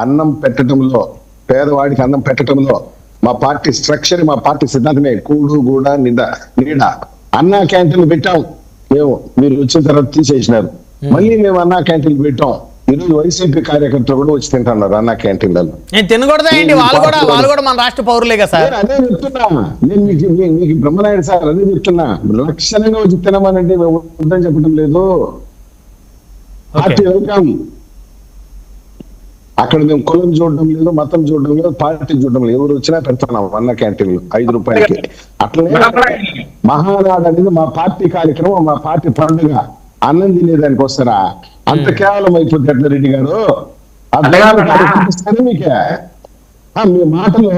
అన్నం పెట్టడంలో, పేదవాడికి అన్నం పెట్టడంలో మా పార్టీ స్ట్రక్చర్, మా పార్టీ సిద్ధాంతమే కూడు గూడ నీడ. అన్నా క్యాంటీన్లు పెట్టాం మేము, మీరు వచ్చిన తర్వాత తీసేసినారు. మళ్ళీ మేము అన్నా క్యాంటీన్లు పెట్టాం. ఈరోజు వైసీపీ కార్యకర్తలు కూడా వచ్చి తింటున్నారు అన్నా క్యాంటీన్లలో. తినకూడదండి, వాళ్ళు కూడా మన రాష్ట్ర పౌరులే కదా సార్. అదే చెప్తున్నా నేను, మీకు బ్రహ్మనాయుడు సార్ అదే చెప్తున్నా. లక్షణంగా వచ్చి తినమనంటే మేము ఉందని చెప్పడం లేదు. Party welcome. అక్కడ మేము కులం చూడడం లేదు, మతం చూడడం లేదు, పార్టీ చూడడం లేదు. ఎవరు వచ్చినా పెడుతున్నాం అన్న క్యాంటీన్లు 5 రూపాయలకి. అట్లనే మహానాడు అనేది మా పార్టీ కార్యక్రమం, మా పార్టీ పండుగ. అన్నం తినేదానికి వస్తారా? అంత కేవలం అయిపోతే ఎట్లా రెడ్డి గారు? మీకే మీ మాటలో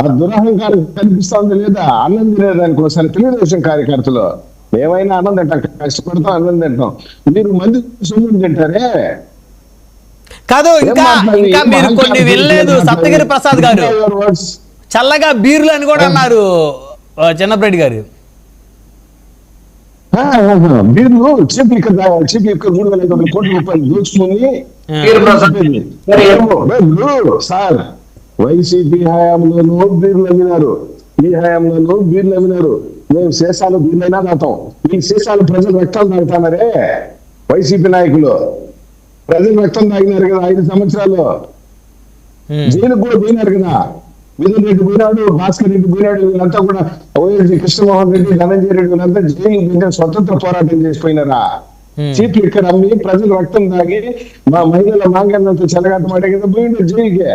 ఆ దురహంకారం కనిపిస్తుంది లేదా? అన్నం తినేదానికి వస్తారు తెలుగుదేశం కార్యకర్తలు. మేమైనా అన్నం తింటాం, కష్టపడతాం, అన్నం తింటాం. మీరు మంది సొమ్ము తింటారే కాదు. ఇంకా మీరు కొన్ని వెళ్ళలేదు. సప్తగిరి ప్రసాద్ గారు చల్లగా బీర్లు అని కూడా అన్నారు చిన్నప్పరెడ్డి గారు. బీర్లు చీప్ లిక్కర్ 3,500 కోట్ల రూపాయలు దోచుకుని సార్ వైసీపీ హయాంలోనూ బీర్లు అమ్మినారు, ఈ హయాంలోనూ బీర్లు అమ్మినారు. మేము శేషాలు బీర్లైనా తాగుతాం. ఈ శేషాలు ప్రజలు రక్తాలు తాగుతున్నారే వైసీపీ నాయకులు. ప్రజలు రక్తం తాగినారు కదా 5 సంవత్సరాలు. జైలుకు కూడా పోయినారు కదా. మిథున్ రెడ్డి పోయినాడు, భాస్కర్ రెడ్డి పోయినాడు. వీళ్ళంతా కూడా వైఎస్ కృష్ణమోహన్ రెడ్డి, ధనంజయ రెడ్డి వీళ్ళంతా జైలు స్వతంత్ర పోరాటం చేసిపోయినారా? చీప్ లిక్కర్ అమ్మి ప్రజలు రక్తం తాగి మా మహిళల మాంగళ్యంతో చెలగాటమాడే కదా పోయిండు జైలుకే.